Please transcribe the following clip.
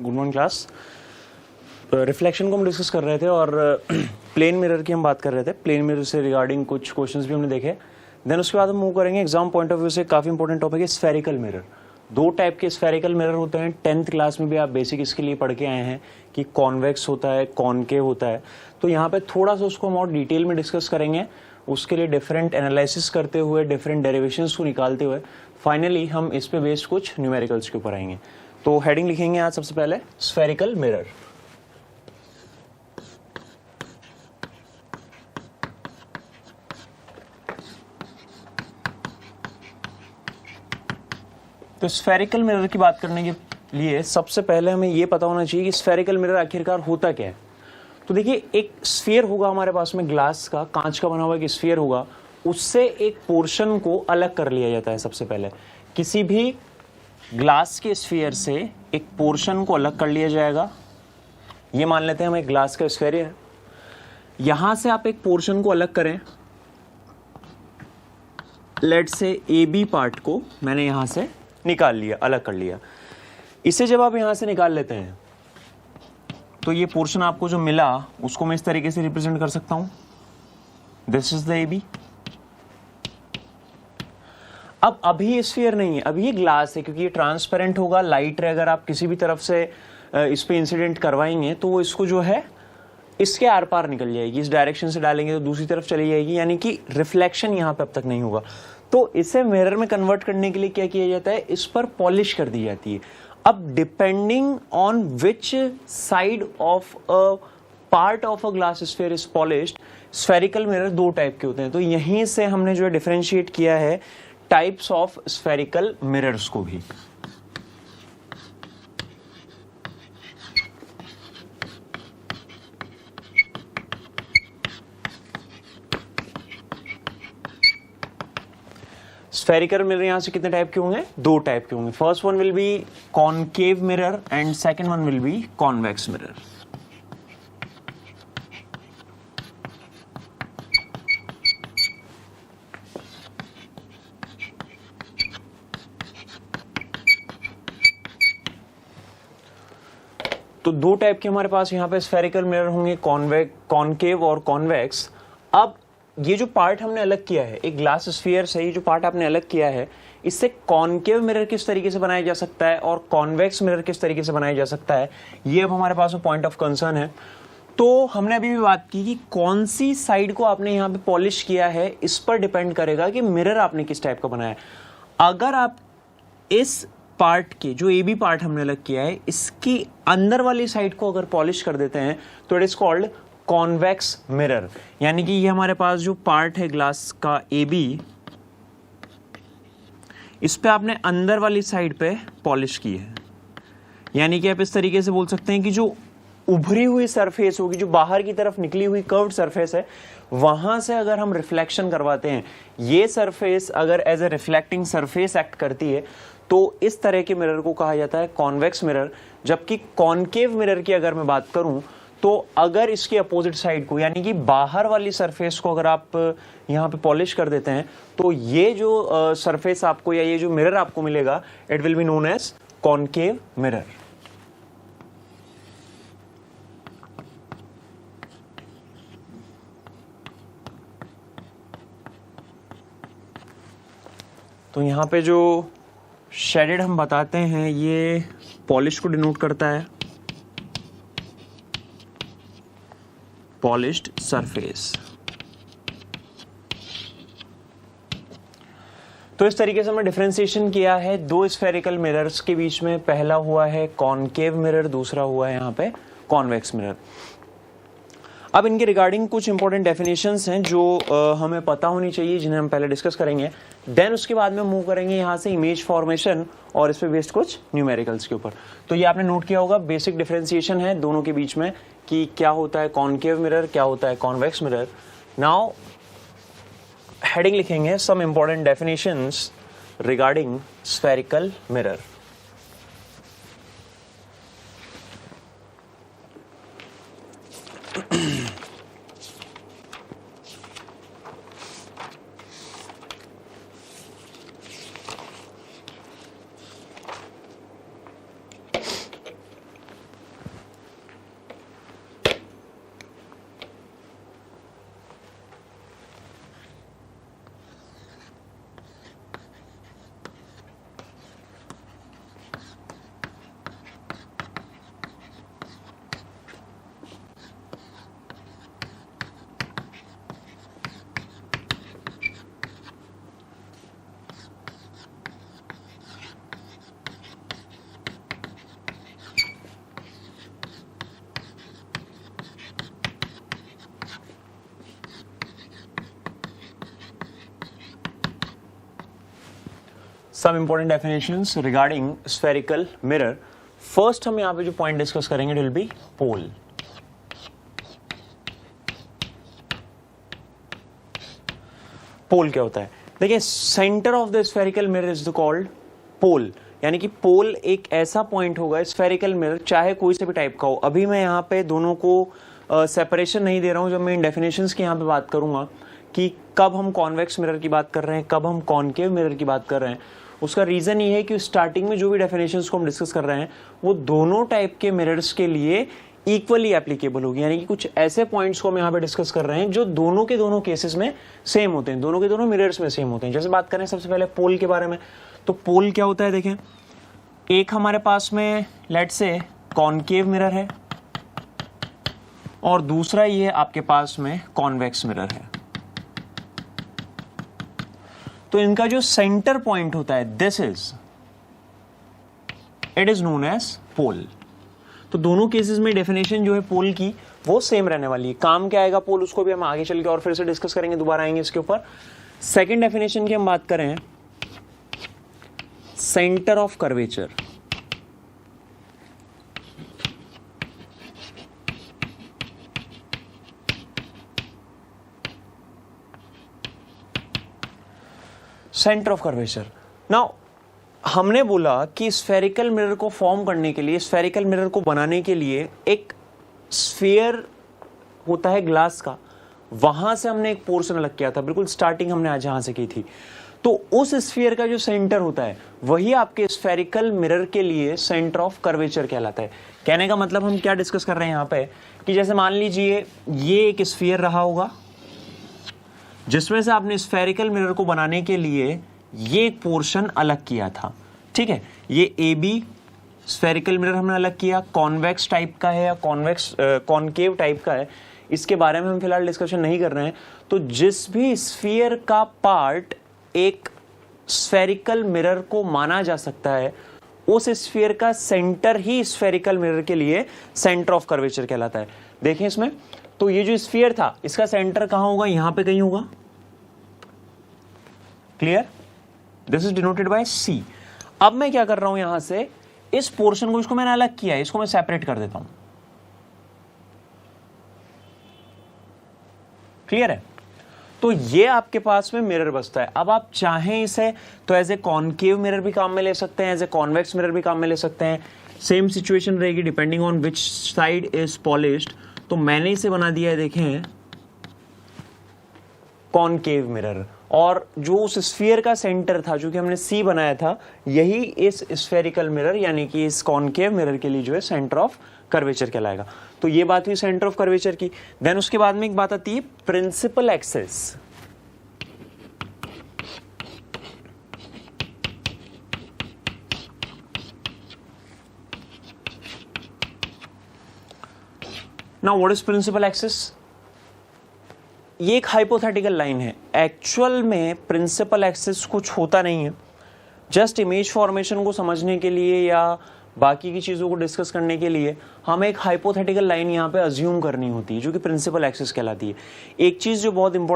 Good morning class. Reflection को हम discuss कर रहे थे और प्लेन मिरर की हम बात कर रहे थे। प्लेन मिरर से रिगार्डिंग कुछ क्वेश्चंस भी हमने देखे। देन उसके बाद हम मूव करेंगे एग्जाम पॉइंट ऑफ व्यू से काफ़ी इंपॉर्टेंट टॉपिक है स्फेरिकल मिरर। दो टाइप के स्फेरिकल मिरर होते हैं। 10th क्लास में भी आप बेसिक इसके लिए पढ़ के आए हैं कि कॉन्वेक्स होता है, कॉनकेव होता है। तो यहाँ पे थोड़ा सा उसको हम और डिटेल में डिस्कस करेंगे। उसके लिए डिफरेंट एनालिसिस करते हुए, डिफरेंट डेरिवेशंस को निकालते हुए फाइनली हम इस पे बेस्ड कुछ न्यूमेरिकल्स के ऊपर आएंगे। तो हेडिंग लिखेंगे आज सबसे पहले स्फेरिकल मिरर। तो स्फेरिकल मिरर की बात करने के लिए सबसे पहले हमें यह पता होना चाहिए कि स्फेरिकल मिरर आखिरकार होता क्या है। तो देखिए, एक स्फीयर होगा हमारे पास में, ग्लास का, कांच का बना हुआ एक स्फीयर होगा, उससे एक पोर्शन को अलग कर लिया जाता है। सबसे पहले किसी भी ग्लास के स्फीयर से एक पोर्शन को अलग कर लिया जाएगा। ये मान लेते हैं हम एक ग्लास का स्फीयर है, यहां से आप एक पोर्शन को अलग करें। लेट से ए बी पार्ट को मैंने यहां से निकाल लिया, अलग कर लिया। इसे जब आप यहां से निकाल लेते हैं तो ये पोर्शन आपको जो मिला उसको मैं इस तरीके से रिप्रेजेंट कर सकता हूं, this is the A B. अब अभी स्फीयर नहीं है, अभी ये ग्लास है, क्योंकि ये ट्रांसपेरेंट होगा, लाइट है। अगर आप किसी भी तरफ से इस पे इंसिडेंट करवाएंगे तो वो इसको जो है इसके आर पार निकल जाएगी। इस डायरेक्शन से डालेंगे तो दूसरी तरफ चली जाएगी, यानी कि रिफ्लेक्शन यहां पे अब तक नहीं होगा। तो इसे मिरर में कन्वर्ट करने के लिए क्या किया जाता है, इस पर पॉलिश कर दी जाती है। अब depending on which side of a part of a glass sphere is polished, spherical mirror दो टाइप के होते हैं। तो यहीं से हमने जो है डिफरेंशिएट किया है टाइप्स ऑफ स्फेरिकल मिरर्स को भी। स्फेरिकल मिरर यहां से कितने टाइप के होंगे, दो टाइप के होंगे। First one will be concave mirror and second one will be convex mirror. तो दो टाइप के हमारे पास यहाँ पे स्फेरिकल मिरर होंगे, कॉनकेव और कॉन्वेक्स। अब ये जो पार्ट हमने अलग किया है, एक ग्लास स्फीयर से ही जो पार्ट आपने अलग किया है, इससे कॉनकेव मिरर किस तरीके से बनाया जा सकता है और कॉन्वेक्स मिरर किस तरीके से बनाया जा सकता है, ये अब हमारे पास पॉइंट ऑफ कंसर्न है। तो हमने अभी भी बात की कि कौन सी साइड को आपने यहाँ पे पॉलिश किया है, इस पर डिपेंड करेगा कि मिरर आपने किस टाइप का बनाया है। अगर आप इस पार्ट के जो ए बी पार्ट हमने अलग किया है, इसकी अंदर वाली साइड को अगर पॉलिश कर देते हैं तो it is called convex mirror. यानी कि ये हमारे पास जो पार्ट है ग्लास का ए बी, इस पे आपने अंदर वाली साइड पे पॉलिश की है। यानी कि आप इस तरीके से बोल सकते हैं कि जो उभरी हुई सरफेस होगी, जो बाहर की तरफ निकली हुई कर्व्ड सरफेस है, वहां से अगर हम रिफ्लेक्शन करवाते हैं, ये सरफेस अगर as a reflecting surface act करती है, तो इस तरह के मिरर को कहा जाता है कॉन्वेक्स मिरर। जबकि कॉनकेव मिरर की अगर मैं बात करूं, तो अगर इसके अपोजिट साइड को, यानी कि बाहर वाली सरफेस को अगर आप यहां पे पॉलिश कर देते हैं, तो ये जो सरफेस आपको या ये जो मिरर आपको मिलेगा, it will be known as concave mirror. तो यहां पे जो शेडेड हम बताते हैं, ये पॉलिश को डिनोट करता है, पॉलिश्ड सरफेस। तो इस तरीके से हमने डिफरेंशिएशन किया है दो स्फेरिकल मिरर्स के बीच में। पहला हुआ है कॉनकेव मिरर, दूसरा हुआ है यहाँ पे कॉन्वेक्स मिरर। अब इनके रिगार्डिंग कुछ इंपॉर्टेंट डेफिनेशंस हैं जो हमें पता होनी चाहिए, जिन्हें हम पहले डिस्कस करेंगे। देन उसके बाद में मूव करेंगे यहाँ से इमेज फॉर्मेशन और इस पे बेस्ड कुछ न्यूमेरिकल्स के ऊपर। तो ये आपने नोट किया होगा, बेसिक डिफरेंशिएशन है दोनों के बीच में कि क्या होता है कॉनकेव मिरर, क्या होता है कॉन्वेक्स मिरर। नाउ हेडिंग लिखेंगे some important definitions regarding spherical mirror. some important definitions regarding spherical mirror. First हम यहाँ पे जो point discuss करेंगे it will be pole. Pole क्या होता है? देखिए center of the spherical mirror is called pole. यानी कि पोल एक ऐसा पॉइंट होगा स्फेरिकल मिरर, चाहे कोई से भी टाइप का हो. अभी मैं यहाँ पे दोनों को सेपरेशन नहीं दे रहा हूँ. जब मैं इन डेफिनेशंस की यहाँ पे बात करूंगा कि कब हम कॉन्वेक्स मिरर की बात कर रहे हैं, कब हम कॉनकेव मिरर की बात कर रहे हैं, उसका रीजन ये है कि स्टार्टिंग में जो भी डेफिनेशंस को हम डिस्कस कर रहे हैं वो दोनों टाइप के मिरर्स के लिए इक्वली एप्लीकेबल होगी. यानी कि कुछ ऐसे पॉइंट्स को हम यहाँ पे डिस्कस कर रहे हैं जो दोनों के दोनों केसेस में सेम होते हैं, दोनों के दोनों मिरर्स में सेम होते हैं. जैसे बात करें सबसे पहले पोल के बारे में, तो पोल क्या होता है देखें, एक हमारे पास में लेट्स से कॉनकेव मिरर है और दूसरा ये आपके पास में कॉन्वेक्स मिरर है. तो इनका जो सेंटर पॉइंट होता है this is it is known as pole. तो दोनों केसेस में डेफिनेशन जो है पोल की वो सेम रहने वाली है. काम क्या आएगा पोल, उसको भी हम आगे चल के और फिर से डिस्कस करेंगे, दोबारा आएंगे इसके ऊपर. सेकेंड डेफिनेशन की हम बात करें, centre of curvature. Centre of curvature. Now हमने बोला कि स्फेरिकल मिरर को फॉर्म करने के लिए, स्फेरिकल मिरर को बनाने के लिए एक स्फीयर होता है ग्लास का, वहां से हमने एक पोर्शन अलग किया था. बिल्कुल स्टार्टिंग हमने आज जहां से की थी. तो उस स्फीयर का जो सेंटर होता है वही आपके स्फेरिकल मिरर के लिए सेंटर ऑफ कर्वेचर कहलाता है. कहने का मतलब हम क्या डिस्कस कर रहे हैं यहां पे कि जैसे मान लीजिए ये एक स्फीयर रहा होगा जिसमें से आपने स्फेरिकल मिरर को बनाने के लिए ये एक पोर्शन अलग किया था. ठीक है, ये ए बी स्फेरिकल मिरर हमने अलग किया, कॉन्वेक्स टाइप का है या कॉनकेव टाइप का है, इसके बारे में हम फिलहाल डिस्कशन नहीं कर रहे हैं. तो जिस भी स्फीयर का पार्ट एक स्फेरिकल मिरर को माना जा सकता है उस स्फीयर का सेंटर ही स्फेरिकल मिरर के लिए सेंटर ऑफ कर्वेचर कहलाता है. देखें इसमें, तो ये जो स्फीयर था इसका सेंटर कहां होगा, यहां पे कहीं होगा. Clear? This is denoted by C. अब मैं क्या कर रहा हूं, यहां से इस पोर्शन को, इसको मैंने अलग किया है, इसको मैं सेपरेट कर देता हूं. क्लियर है? तो ये आपके पास में मिरर बचता है. अब आप चाहें इसे तो एज ए कॉनकेव मिरर भी काम में ले सकते हैं, एज ए कॉन्वेक्स मिरर भी काम में ले सकते हैं. सेम सिचुएशन रहेगी depending on which side is polished. तो मैंने इसे बना दिया है, देखें, कॉनकेव मिरर. और जो उस स्फीयर का सेंटर था जो कि हमने सी बनाया था, यही इस स्फेरिकल मिरर यानी कि इस कॉनकेव मिरर के लिए जो है सेंटर ऑफ कर्वेचर कहलाएगा. तो ये बात हुई सेंटर ऑफ कर्वेचर की. देन उसके बाद में एक बात आती है principal axis. Now what is principal axis? ये एक हाइपोथेटिकल लाइन है. एक्चुअल में प्रिंसिपल एक्सिस कुछ होता नहीं है. जस्ट इमेज फॉर्मेशन को समझने के लिए या बाकी की चीज़ों को डिस्कस करने के लिए हमें एक हाइपोथेटिकल लाइन यहाँ पे अज्यूम करनी होती है जो कि प्रिंसिपल एक्सिस कहलाती है. एक चीज़ जो बहुत इंपॉर्टेंट